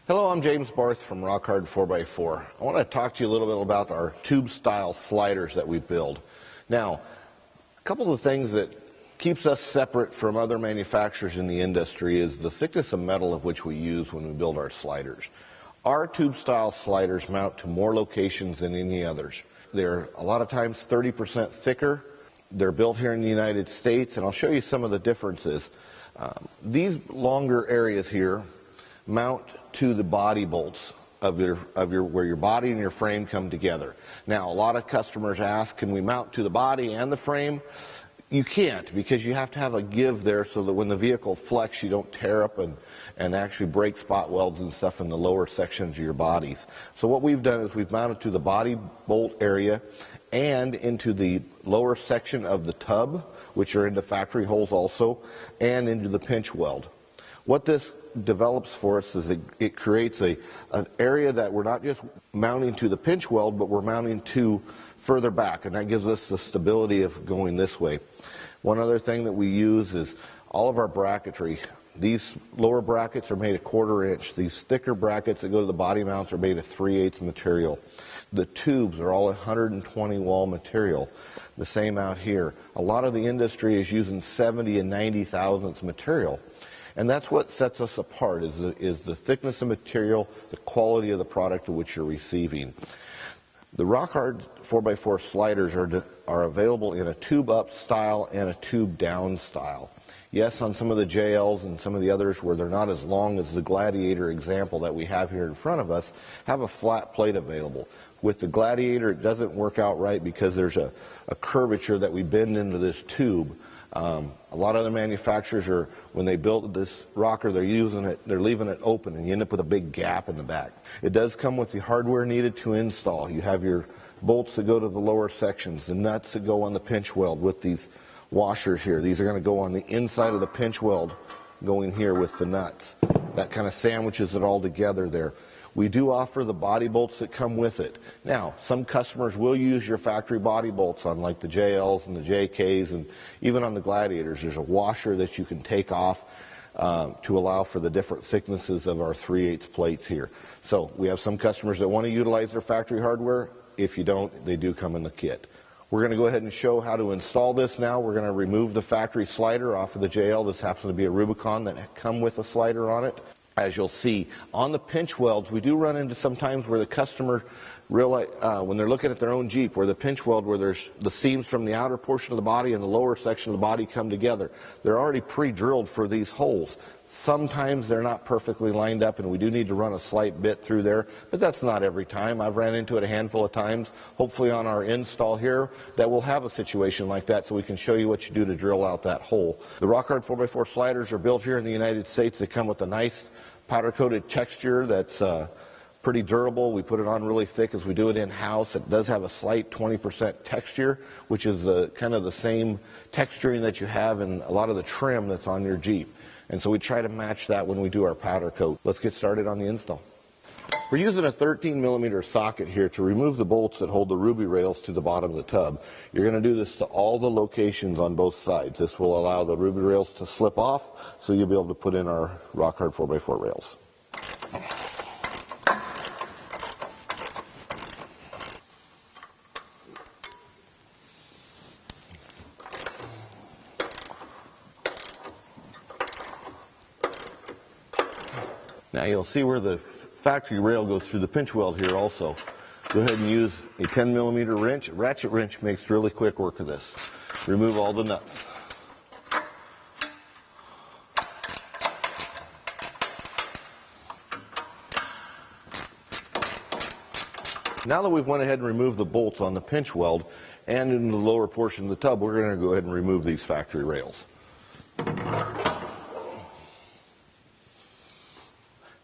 Hello, I'm James Barth from Rock Hard 4x4. I want to talk to you a little bit about our tube-style sliders that we build. Now, a couple of things that keeps us separate from other manufacturers in the industry is the thickness of metal of which we use when we build our sliders. Our tube-style sliders mount to more locations than any others. They're a lot of times 30% thicker. They're built here in the United States, and I'll show you some of the differences. These longer areas here mount to the body bolts of where your body and your frame come together. Now, a lot of customers ask, can we mount to the body and the frame? You can't, because you have to have a give there so that when the vehicle flex, you don't tear up and actually break spot welds and stuff in the lower sections of your bodies. So what we've done is we've mounted to the body bolt area and into the lower section of the tub, which are into factory holes also, and into the pinch weld. What this develops for us is it creates an area that we're not just mounting to the pinch weld, but we're mounting to further back, and that gives us the stability of going this way. One other thing that we use is all of our bracketry. These lower brackets are made 1/4 inch. These thicker brackets that go to the body mounts are made of 3/8 material. The tubes are all 120 wall material. The same out here. A lot of the industry is using 70 and 90 thousandths material. And that's what sets us apart, is the thickness of material, the quality of the product of which you're receiving. The Rock Hard 4x4 sliders are available in a tube-up style and a tube-down style. Yes, on some of the JLs and some of the others where they're not as long as the Gladiator example that we have here in front of us, have a flat plate available. With the Gladiator, it doesn't work out right because there's a curvature that we bend into this tube. A lot of the manufacturers when they built this rocker, they're leaving it open, and you end up with a big gap in the back. It does come with the hardware needed to install. You have your bolts that go to the lower sections, the nuts that go on the pinch weld with these washers here. These are going to go on the inside of the pinch weld, going here with the nuts. That kind of sandwiches it all together there. We do offer the body bolts that come with it. Now, some customers will use your factory body bolts on like the JLs and the JKs, and even on the Gladiators. There's a washer that you can take off to allow for the different thicknesses of our 3/8 plates here. So we have some customers that want to utilize their factory hardware. If you don't, they do come in the kit. We're going to go ahead and show how to install this now. We're going to remove the factory slider off of the JL. This happens to be a Rubicon that come with a slider on it. As you'll see, on the pinch welds, we do run into sometimes where the customer realize, when they're looking at their own Jeep, where the pinch weld, where there's the seams from the outer portion of the body and the lower section of the body come together. They're already pre-drilled for these holes. Sometimes they're not perfectly lined up, and we do need to run a slight bit through there, but that's not every time. I've ran into it a handful of times. Hopefully on our install here that we'll have a situation like that so we can show you what you do to drill out that hole. The Rock Hard 4x4 sliders are built here in the United States. They come with a nice powder-coated texture that's pretty durable. We put it on really thick as we do it in-house. It does have a slight 20% texture, which is kind of the same texturing that you have in a lot of the trim that's on your Jeep. And so we try to match that when we do our powder coat. Let's get started on the install. We're using a 13mm socket here to remove the bolts that hold the ruby rails to the bottom of the tub. You're going to do this to all the locations on both sides. This will allow the ruby rails to slip off, so you'll be able to put in our Rock Hard 4x4 rails. Now you'll see where the factory rail goes through the pinch weld here also. Go ahead and use a 10mm wrench. A ratchet wrench makes really quick work of this. Remove all the nuts. Now that we've went ahead and removed the bolts on the pinch weld and in the lower portion of the tub, we're going to go ahead and remove these factory rails.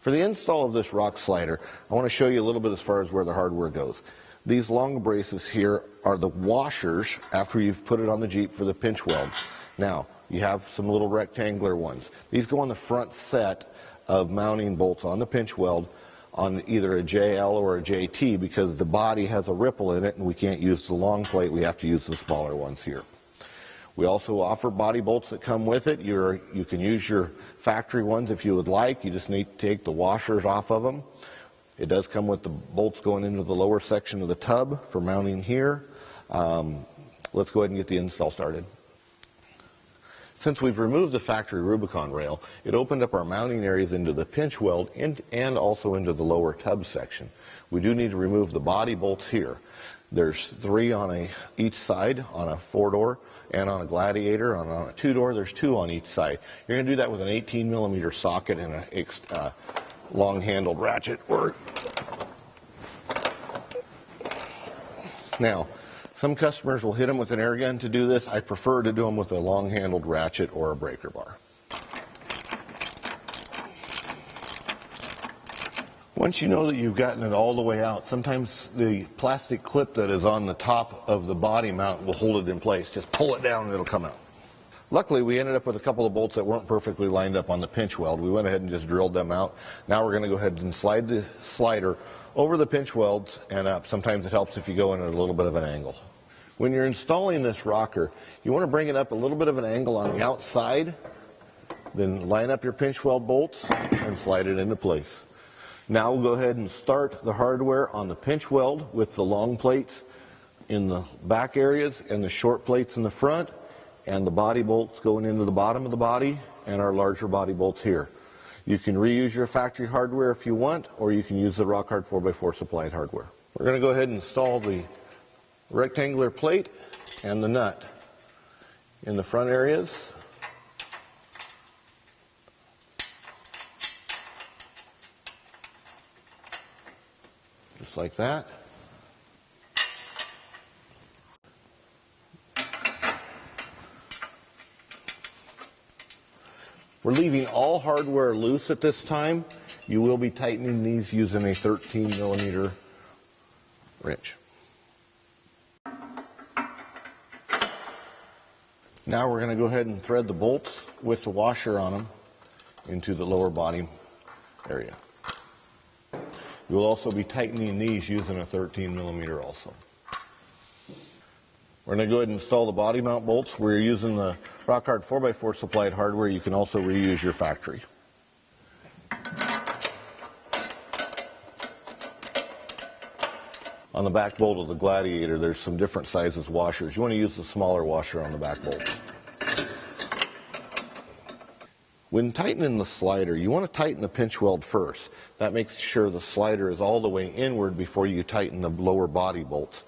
For the install of this rock slider, I want to show you a little bit as far as where the hardware goes. These long braces here are the washers after you've put it on the Jeep for the pinch weld. Now, you have some little rectangular ones. These go on the front set of mounting bolts on the pinch weld on either a JL or a JT, because the body has a ripple in it and we can't use the long plate, we have to use the smaller ones here. We also offer body bolts that come with it. You can use your factory ones if you would like. You just need to take the washers off of them. It does come with the bolts going into the lower section of the tub for mounting here. Let's go ahead and get the install started. Since we've removed the factory Rubicon rail, it opened up our mounting areas into the pinch weld and also into the lower tub section. We do need to remove the body bolts here. There's 3 on each side on a 4-door and on a Gladiator. On a 2-door, there's 2 on each side. You're going to do that with an 18mm socket and a long-handled ratchet. Now, some customers will hit them with an air gun to do this. I prefer to do them with a long-handled ratchet or a breaker bar. Once you know that you've gotten it all the way out, sometimes the plastic clip that is on the top of the body mount will hold it in place. Just pull it down and it'll come out. Luckily, we ended up with a couple of bolts that weren't perfectly lined up on the pinch weld. We went ahead and just drilled them out. Now we're going to go ahead and slide the slider over the pinch welds and up. Sometimes it helps if you go in at a little bit of an angle. When you're installing this rocker, you want to bring it up a little bit of an angle on the outside, then line up your pinch weld bolts and slide it into place. Now we'll go ahead and start the hardware on the pinch weld with the long plates in the back areas and the short plates in the front, and the body bolts going into the bottom of the body and our larger body bolts here. You can reuse your factory hardware if you want, or you can use the Rockhard 4x4 supplied hardware. We're going to go ahead and install the rectangular plate and the nut in the front areas. Just like that. We're leaving all hardware loose at this time. You will be tightening these using a 13mm wrench. Now we're going to go ahead and thread the bolts with the washer on them into the lower body area. You'll also be tightening these using a 13mm also. We're going to go ahead and install the body mount bolts. We're using the Rockhard 4x4 supplied hardware. You can also reuse your factory. On the back bolt of the Gladiator, there's some different sizes washers. You want to use the smaller washer on the back bolt. When tightening the slider, you want to tighten the pinch weld first. That makes sure the slider is all the way inward before you tighten the lower body bolts.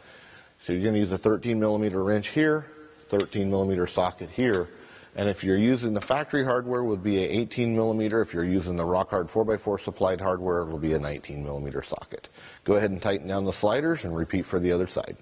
So you're going to use a 13mm wrench here, 13mm socket here, and if you're using the factory hardware, it would be a 18mm. If you're using the Rockhard 4x4 supplied hardware, it will be a 19mm socket. Go ahead and tighten down the sliders and repeat for the other side.